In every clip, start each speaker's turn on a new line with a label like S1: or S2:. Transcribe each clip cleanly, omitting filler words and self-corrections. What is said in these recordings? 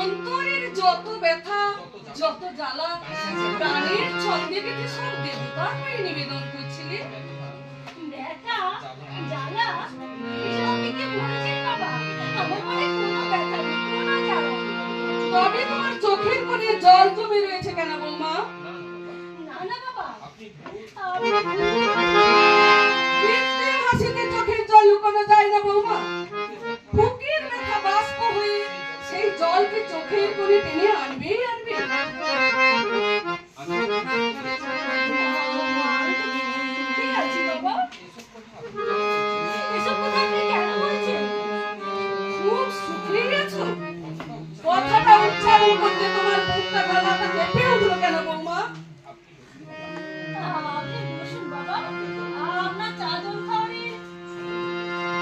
S1: অন্তরের যত ব্যথা, যত জ্বালা, প্রাণের ছন্দে বেঁধে সব দেবতার হয়ে নিবেদন করছিলে।
S2: ব্যথা, জ্বালা, এসব আপনি কি বলছেন বাবা? আমার মনে কোনো ব্যথা নেই, কোনো জ্বালা নেই।
S1: তবে তোমার চোখের কোণে জল জমে রয়েছে কেন বৌমা?
S2: না না বাবা,
S1: কৃত্রিম হাসিতে চোখের জল লুকানো যায় না বৌমা। বুকের ব্যথা বাষ্প হয়ে সেই জলকে চোখের কোণে টেনে আনবেই আনবে।
S2: ঠিক আছে বাবা, এসব কথা আপনি কেন বলছেন?
S1: খুব সুখে গেছো? কথাটা উচ্চারণ করতে তোমার মুখটা গলাটা কেঁপে উঠলো কেন বৌমা?
S2: আপনি বসুন বাবা, আপনার চা জল খাওয়ারের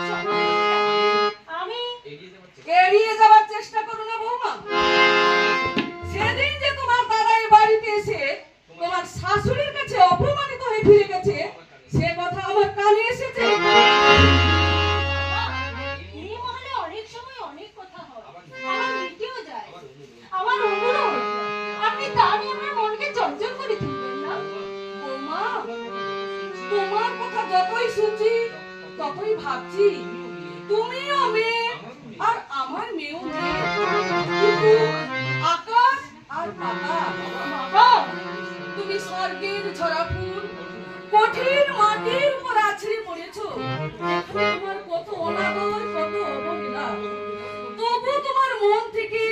S2: সময় হয়ে গেছে। আমি
S1: এড়িয়ে যাওয়ার চেষ্টা করো না বৌমা। সেদিন যে তোমার দাদা এই বাড়িতে এসে তোমার শাশুড়ির কাছে অপমানিত হয়ে ফিরে গেছে, সে কথা আমার কানে এসেছে।
S2: এই মহলে অনেক সময় অনেক কথা হয়, আমার মিটেও যায়। আমার অনুরোধ, আপনি তা নিয়ে আমার মনকে চঞ্চল করে তুলবেন না।
S1: বৌমা, তোমার কথা যতই শুনছি ততই ভাবছি তুমিও মেয়ে আর আমার মেয়েও মেয়ে, কিন্তু আকাশ আর পাতাল।
S2: বাবা,
S1: তুমি স্বর্গের ঝরা ফুল কঠিন মাটির উপর আছড়ে পড়েছো। এখানে তোমার কত অনাদর, কত অবহেলা, তবু তোমার মন থেকে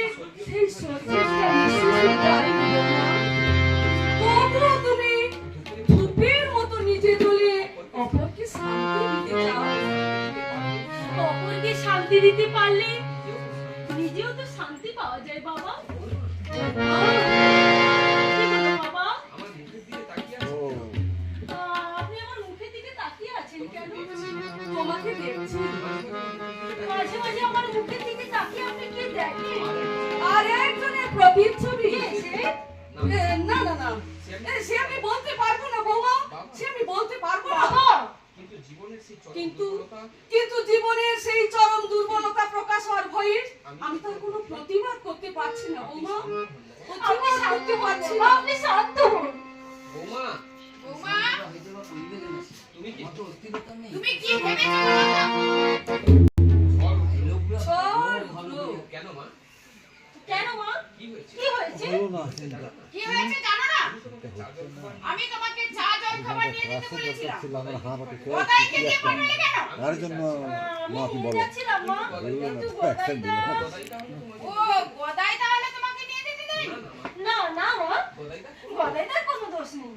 S1: সেই সত্যিটা নিঃশেষে যায়নি বৌমা। তবুও তুমি ধূপের মতো নিজে জ্বলে অপরকে শান্তি দিতে চাও।
S2: অপরকে শান্তি দিতে পারলে নিজেও তো শান্তি পাওয়া যায় বাবা। কি বলো বাবা? আপনি আমার মুখের দিকে তাকিয়ে আছেন কেন?
S1: তোমাকে দেখছি,
S2: মাঝে মাঝে আমার মুখের দিকে তাকিয়ে আপনি কি দেখেন?
S1: আর একজনের প্রতিচ্ছবি।
S2: সে?
S1: না না না, সে আমি বলতে পারবো না বৌমা, সে আমি বলতে পারবো না।
S2: বাবা,
S1: কিন্তু কিন্তু জীবনের সেই চরম দুর্বলতা প্রকাশ হওয়ার ভয়ে আমি তার কোনো প্রতিবাদ করতে পারছি না বৌমা।
S2: আপনি শান্ত
S1: পারছি
S2: হন,
S1: না।
S2: আপনি শান্ত হন।
S3: বৌমা,
S4: বৌমা,
S3: তুমি কি
S4: তুমি কি ভেবেছো বলো তো?
S1: চল উঠলো।
S3: কেন মা?
S2: কেন মা?
S3: কি হয়েছে?
S2: কি হয়েছে?
S4: কি হয়েছে জানো না? আমি তোমাকে চা জল খাবার নিয়ে দিতে বলেছিলাম। কোথায় খেতে পাঠালে কেন?
S5: তার জন্য
S2: আমি
S5: মা তুমি
S2: নিয়ে
S5: বলো
S2: যাচ্ছিলাম মা, কিন্তু গদাইটা
S4: ও গদাই তাহলে তোমাকে নিয়ে দিতে দেয়নি?
S2: না না মা, গদাইটার কোনো দোষ নেই।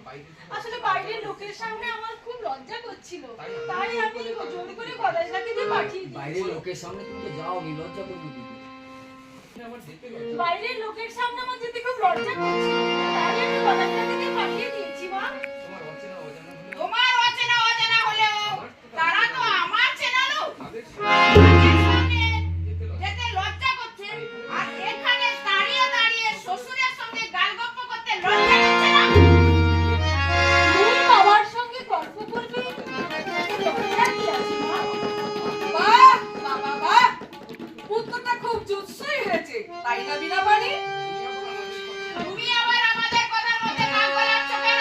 S2: আসলে বাইরের লোকের সামনে আমার খুব লজ্জা করছিল, তাই আমি জোর করে গদাইটাকে দিয়ে পাঠিয়ে দিই।
S6: বাইরের লোকের সামনে তুমি তো যাও নি, লজ্জা করবি দিদি।
S2: বাইরের লোকের সামনে আমার যেতে খুব লজ্জা করছিল, তাই আমি গদাইটাকে দিয়ে পাঠিয়ে দিয়েছি মা।
S4: তোমার অচেনা অজানা হলেও তারা তো আমার চেনা লোক। তাদের সঙ্গে যেতে লজ্জা করছে, আর এখানে দাঁড়িয়ে দাঁড়িয়ে শ্বশুরের সঙ্গে গালগপ্প করতে লজ্জা করছে না?
S2: তুমি বাবার সঙ্গে গল্প করবে, লজ্জা কি আছে মা?
S1: বাহ বাহ বাহ বাহ, উত্তরটা খুব জুৎসই হয়েছে, তাই না বিনা পানি?
S4: তুমি আবার আমাদের কথার মধ্যে নাক গলাচ্ছ কেন?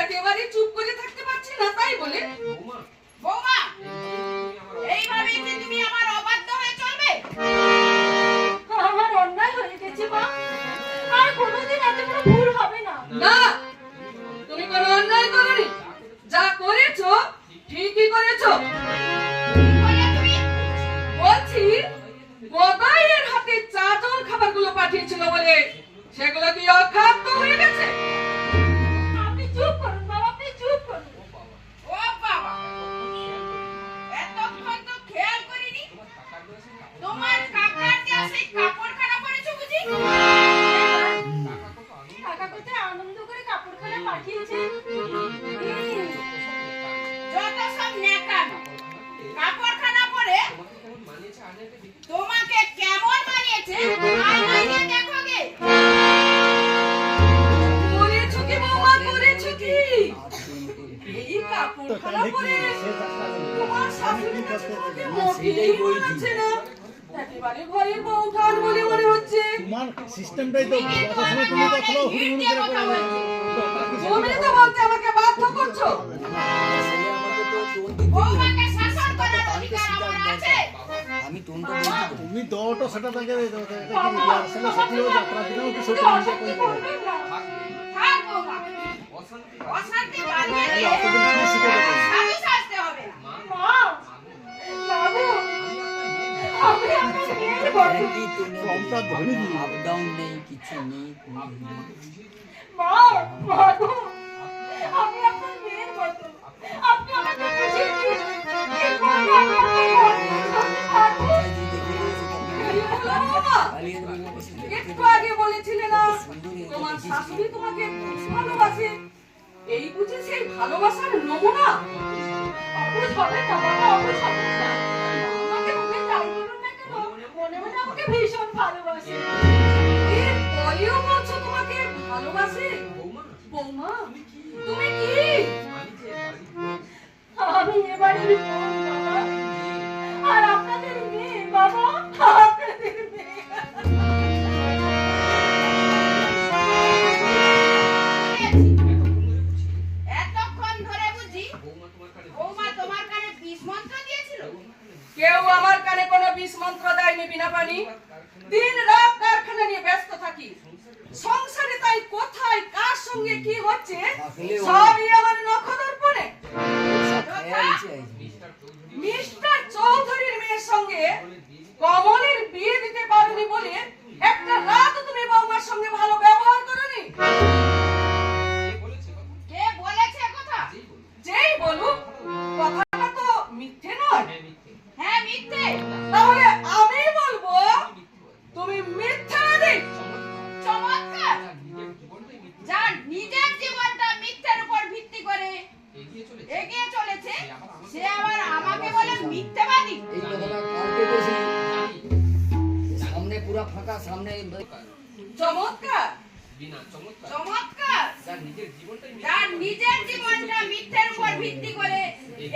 S1: একেবারে চুপ করে থাকতে পারছি না, তাই বলে
S3: বৌমা,
S4: বৌমা,
S3: এইভাবে
S4: এইভাবে কি তুমি আমার অবাধ্য হয়ে চলবে?
S2: আমার অন্যায় হয়ে গেছে মা, আর কোনোদিন এত বড় ভুল হবে না।
S1: না, তুমি কোনো অন্যায় করোনি, যা করেছো ঠিকই করেছো।
S4: কি করলে তুমি?
S1: বলছি গদাইয়ের হাতে চা জল খাবারগুলো পাঠিয়েছিল বলে সেগুলো কি অখাদ্য হয়ে গেছে?
S2: আপনি চুপ করুন বাবা, আপনি চুপ করুন।
S4: ও বাবা, এতক্ষণ তো খেয়াল করিনি। তোমার কাকা
S1: ঘরে ঘরে বউঠান বলে মনে হচ্ছে।
S5: তোমার সিস্টেমটাই তো কথা শুনে তুমি তো খোলো হুড় হুড় করে
S4: কথা
S5: করে
S4: বলছি।
S1: তুমি তো বলতে আমাকে বাধ্য করছো।
S6: ছেলে আমাকে তো টোন দিতে
S4: বৌমাকে শাসন করার অধিকার আমার আছে।
S6: আমি টোনটা দিতে দেবো।
S5: তুমি দোটো সেটা থেকে এটা কি রিহার্সাল শিখলেও যাত্রা দিলেও কিছু
S2: আপনি
S5: টোন
S2: অশান্তি
S5: দিয়ে
S2: করবেন না।
S4: থাক বৌমা,
S3: অশান্তি
S4: অশান্তি বাঁধিয়ে
S5: তাহলে
S4: দিয়ে
S5: অতদিন কি শিখে দেবো?
S4: স্বামী সাজতে হবে না।
S2: মা, বাবু, আমি আপনার মেয়ের বন্ধু।
S6: একই টোনে
S5: ফর্মটা ধরে দিই।
S6: আপ ডাউন নেই, কিছু নেই।
S2: মা, বাবু, আমি আপনার মেয়ের বন্ধু। আপনি আমাকে বুঝিয়ে দিন। কি করবো আমি আপনার বন্ধু?
S6: কোথায় যে দেখে রয়েছে
S1: এই হলো বৌমা।
S6: পালিয়ে দেবো বেশি দেখতে
S1: একটু আগে বলেছিলে না তোমার শাশুড়ি তোমাকে ভালোবাসে। এই বুঝি সেই ভালোবাসার নমুনা?
S2: অবুঝ হবে না বাবা, অবুঝ হবে না। আমাকে মুখে যাই বলুন না কেন, মনে মনে আমাকে ভীষণ ভালোবাসে।
S1: এর পরেও বলছো তোমাকে ভালোবাসে?
S3: বৌমা
S1: বৌমা তুমি কি?
S3: আমি যে
S2: আমি এবারের বোন বাবা, আর আপনাদের মেয়ে বাবা, আপনাদের মেয়ে।
S4: এতক্ষণ ধরে বুঝি
S3: বৌমা তোমার কানে
S4: বৌমা তোমার কানে বিষ মন্ত্র দিয়েছিল।
S1: কেউ আমার কানে কোনো বিষ মন্ত্র দেয়নি বিনা পানি। দিন রাত কারখানা নিয়ে ব্যস্ত থাকি। সংসারে তাই কোথায় কার সঙ্গে কি হচ্ছে সবই আমার নখদর্পণে। মিস্টার চৌধুরীর মেয়ের সঙ্গে কমলের বিয়ে দিতে পারোনি বলে একটা রাত তুমি বৌমার সঙ্গে ভালো ব্যবহার করোনি।
S3: বলেছে বাবু
S4: কে বলেছে কথা?
S1: যেই বলুক কথাটা তো মিথ্যে নয়।
S3: হ্যাঁ মিথ্যে
S4: হ্যাঁ মিথ্যে।
S1: তাহলে আমি বলবো তুমি মিথ্যাবাদী।
S4: চমৎকার।
S3: নিজের জীবনটাই মিথ্যে
S4: যার নিজের জীবনটা মিথ্যের উপর ভিত্তি করে
S3: এগিয়ে চলেছে
S4: এগিয়ে চলেছে, সে আবার আমাকে বলে মিথ্যেবাদী।
S6: এই কথাটা কালকে বলছি, সামনে পুরা ফাঁকা, সামনে
S1: চমৎকার।
S3: বিনা চমৎকার
S4: চমৎকার।
S3: যার নিজের জীবনটাই
S4: যার নিজের জীবনটা মিথ্যের উপর ভিত্তি করে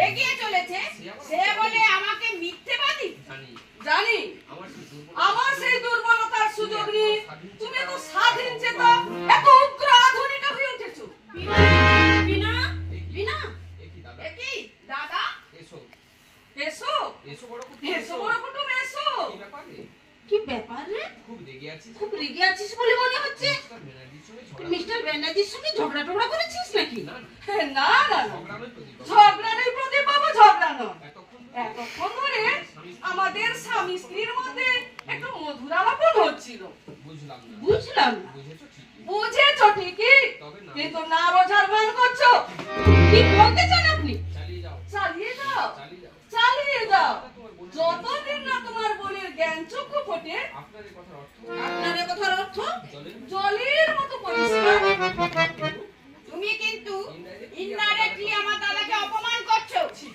S4: এগিয়ে চলেছে, সে বলে আমাকে মিথ্যেবাদী।
S3: জানি
S1: জানি
S3: আমার সেই দুর্বল
S1: আমার সেই দুর্বলতার সুযোগ নিয়ে তুমি তো স্বাধীন চেতা এত উগ্র আধুনিকা হয়ে উঠেছো।
S2: বিনা, বিনা, বিনা।
S3: একই দাদা
S4: একই দাদা,
S3: এসো
S1: এসো
S3: এসো বড় কুটুম
S1: এসো বড় কুটুম এসো।
S3: কি ব্যাপার রে?
S2: কি ব্যাপার রে?
S3: খুব রেগে আছিস
S2: খুব রেগে আছিস বলে মনে হচ্ছে।
S3: মিস্টার ব্যানার্জির সঙ্গে ঝগড়া
S2: মিস্টার ব্যানার্জির সঙ্গে ঝগড়া টগড়া করেছিস নাকি?
S3: না না
S1: না না না,
S3: ঝগড়া নয় প্রদীপ বাবু।
S1: ঝগড়া নেই প্রদীপ বাবু, ঝগড়া নয়।
S3: এতক্ষণ
S1: এতক্ষণ ধরে আমাদের স্বামী স্ত্রীর মধ্যে একটু মধুর আলাপন হচ্ছিল।
S3: বুঝলাম না
S2: বুঝলাম না।
S3: বুঝেছো ঠিকই
S1: বুঝেছো ঠিকই,
S3: তবে না
S1: কিন্তু না বোঝার ভান করছো।
S2: কি বলতে চান আপনি?
S3: চালিয়ে যাও
S1: চালিয়ে যাও
S3: চালিয়ে যাও
S1: চালিয়ে যাও।
S3: তোমার বোন
S1: যতদিন না তোমার বোনের জ্ঞান চক্ষু ফোটে
S3: আপনার এই কথার অর্থ
S1: আপনার এ কথার অর্থ
S3: জলের
S1: জলের মতো পরিষ্কার।
S4: তুমি কিন্তু ইনডাইরেক্টলি আমার দাদাকে অপমান করছো।
S1: ছি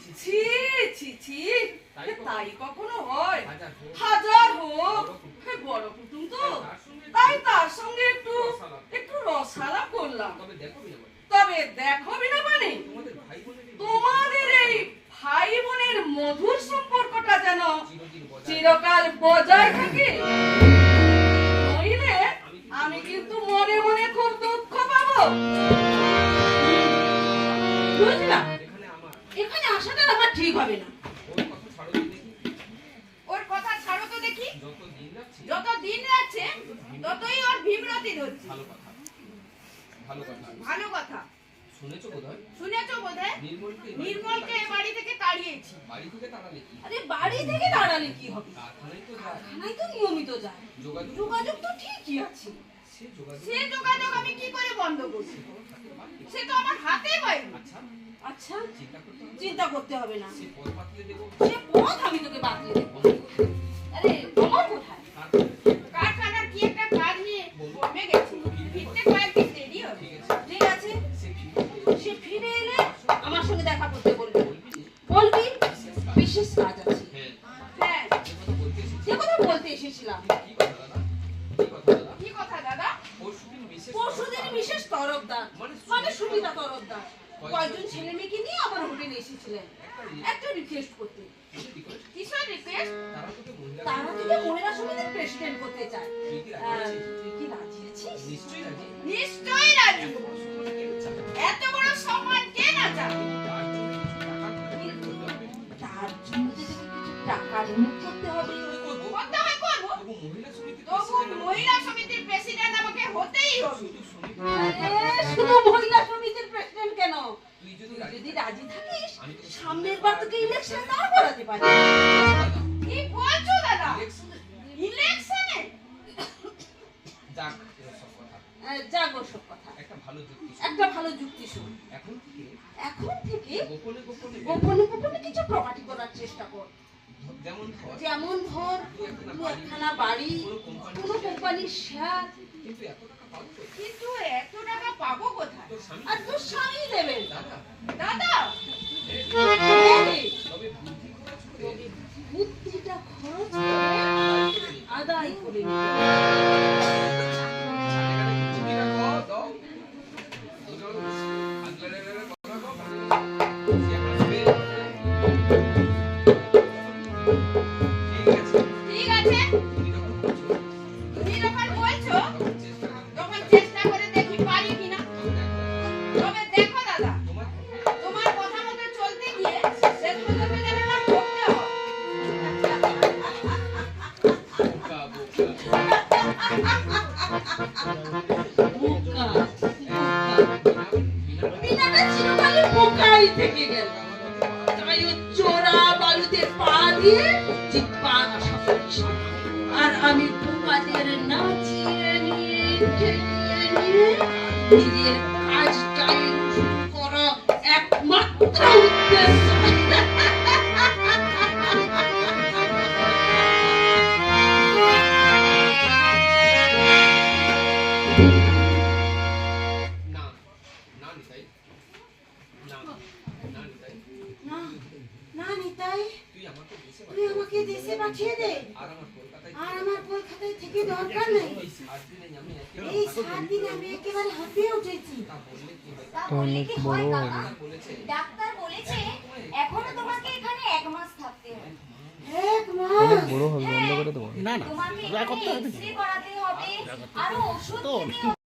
S1: ছি ছি, তাই কখনো হয়?
S3: হাজার হোক
S1: হাজার হোক, বড় কুটুম তো,
S3: তার সঙ্গে
S1: তাই তার সঙ্গে একটু একটু রসালাপ করলাম।
S3: তবে দেখো বিনা
S1: তবে দেখো বিনা মানে
S3: তোমাদের ভাই বোনের এই
S1: তোমাদের এই ভাই বোনের মধুর সম্পর্কটা যেন
S3: চিরদিন বজায়
S1: চিরকাল বজায় থাকে, নইলে আমি কিন্তু মনে মনে খুব দুঃখ পাবো।
S2: বুঝলাম,
S3: এখানে আমার
S2: এখানে আসাটা আমার ঠিক হবে না।
S3: ওর কথা ছাড়ো তো দেখি
S4: ওর কথা ছাড়ো তো দেখি।
S3: যত দিন যাচ্ছে
S4: যত দিন যাচ্ছে ততই ওর ভীমরতি ধরছে।
S3: ভালো কথা ভালো কথা
S4: ভালো কথা।
S3: শুনেছো বোধহয়
S4: শুনেছো বোধহয় নির্মলকে এ বাড়ি থেকে তাড়িয়েছি।
S3: বাড়ি থেকে তাড়ালে কি
S1: আরে বাড়ি থেকে দাঁড়ালে কি হবে?
S3: কারখানায় তো যায়
S1: কারখানায় তো নিয়মিত যায়,
S3: যোগাযোগ
S1: যোগাযোগ তো ঠিকই আছে।
S3: সে যোগাযোগ
S4: সে যোগাযোগ আমি কি করে বন্ধ করব? সে তো আমার হাতে বাইরে।
S3: আচ্ছা
S1: আচ্ছা
S3: চিন্তা করতে হবে
S1: চিন্তা করতে হবে না,
S3: সে পথ পাতলে দেবো
S1: সে পথ আমি তোকে বাতলে দেবো। আরে তোমার কোথায়?
S4: কারখানার কি একটা কাজ নিয়ে কমে গেছে, ফিরতে কয়েকদিন দেরি হবে।
S3: ঠিক আছে
S1: ঠিক আছে,
S3: সে ফিরে
S1: সে ফিরে এলে আমার সঙ্গে দেখা করতে বলবি। বলবি বিশেষ কাজ আছে।
S3: হ্যাঁ
S4: হ্যাঁ,
S3: যে কথা বলতে এসেছি
S1: যে কথা বলতে এসেছিলাম,
S3: কি কথা দাদা কি কথা দাদা
S4: কি কথা দাদা?
S3: পরশুদিন বিশেষ
S1: পরশুদিন বিশেষ তরফদার মানে সুবিধা তরফদার কয়েকজন ছেলে মেয়েকে নিয়ে আমার হোটেলে এসেছিলেন একটা রিকোয়েস্ট করতে।
S4: কিসের your request?
S3: তারা তোকে মহিলা
S1: তারা তোকে মহিলা সমিতির প্রেসিডেন্ট করতে চায়।
S3: তুই কি রাজি আছিস?
S1: তুই কি রাজি আছিস?
S3: নিশ্চয়ই রাজি।
S4: নিশ্চয়ই রাজি।
S3: এত বড় সম্মান কে চায়?
S4: এত বড় সম্মান কে না চায়?
S3: তার জন্য যদি
S1: তার জন্য যদি কিছু টাকা রিমুভ করতে হবে।
S3: করবো।
S4: করতে হয় করবো।
S3: তবু মহিলা সমিতির
S4: তবু
S3: প্রেসিডেন্ট
S4: মহিলা সমিতির প্রেসিডেন্ট আমাকে হতেই হবে।
S3: শুধু সমিতি
S1: আরে শুধু মহিলা সমিতির প্রেসিডেন্ট কেন?
S3: তুই যদি
S1: তুই
S3: রাজি
S1: যদি রাজি থাকিস
S3: আমি তোকে
S1: সামনের বার তোকে ইলেকশন না করাতে পারি।
S4: কি বলছো দাদা?
S3: ইলেকশনে
S4: ইলেকশনে?
S3: যাক এসব কথা।
S1: যাক ওসব কথা।
S3: একটা ভালো যুক্তি শোন।
S1: একটা ভালো যুক্তি শোন।
S3: এখন থেকে
S1: এখন থেকে
S3: গোপনে গোপনে
S1: গোপনে গোপনে কিছু প্রপার্টি করার চেষ্টা কর।
S3: যেমন ধর
S1: যেমন ধর দু একখানা বাড়ি, কোনো কোম্পানির শেয়ার,
S3: কিন্তু এত টাকা পাবো তো
S4: কিন্তু এত টাকা পাবো কোথায়?
S3: তোর স্বামী
S1: আর তোর স্বামী দেবেন।
S3: দাদা
S4: দাদা,
S3: তবে বুদ্ধি খরচ করে
S1: বুদ্ধিটা খরচ করে
S3: আদায় করে নিই।
S1: আদায় করে নিতে।
S3: বুদ্ধিটা কর, দাও। দুজন আগলারে কথা কও, সে আসবে। ঠিক আছে,
S4: ঠিক আছে,
S3: তুমি যখন বলছো,
S4: তুমি যখন বলছো
S3: তখন চেষ্টা করো।
S4: তখন চেষ্টা করে দেখি পারি কিনা। তবে দেখো দাদা,
S3: তোমার
S4: তোমার কথা মতো চলতে গিয়ে শেষ পর্যন্ত যেন আমার ঠকতে হয়।
S3: বোকা বোকা
S1: বোকা, বিনাটা চিরকালই বোকাই থেকে গেল। তাই ও চোরা বালুতে পা দিয়ে জিতবার আশা করিস। আর আমি বোকাদের নাচিয়ে নিয়ে ঠেলিয়ে নিয়ে নিজের কাজটাই শুরু করা একমাত্র উদ্দেশ্য।
S3: না না নিতাই না না নিতাই
S1: না, না নিতাই,
S3: তুই আমাকে দেশে
S1: তুই আমাকে দেশে পাঠিয়ে দে।
S3: আর আমার কলকাতায়
S1: আর আমার কলকাতায় থেকে দরকার নেই।
S3: এই 7 দিনে আমি
S1: এই 7 দিন আমি একেবারে হাঁপিয়ে উঠেছি।
S3: তা বললে কি হয়?
S7: তা বললে কি হয় কাকা?
S3: ডাক্তার বলেছে
S7: ডাক্তার বলেছে এখনো তোমাকে এখানে 1 মাস থাকতে হবে।
S1: এক মাস
S7: হ্যাঁ,
S5: না না
S7: তোমাকে
S5: দয়া করতে
S7: এখানে
S5: হবে
S7: এক্স-রে করাতে হবে, আরো ওষুধ খেতে হবে।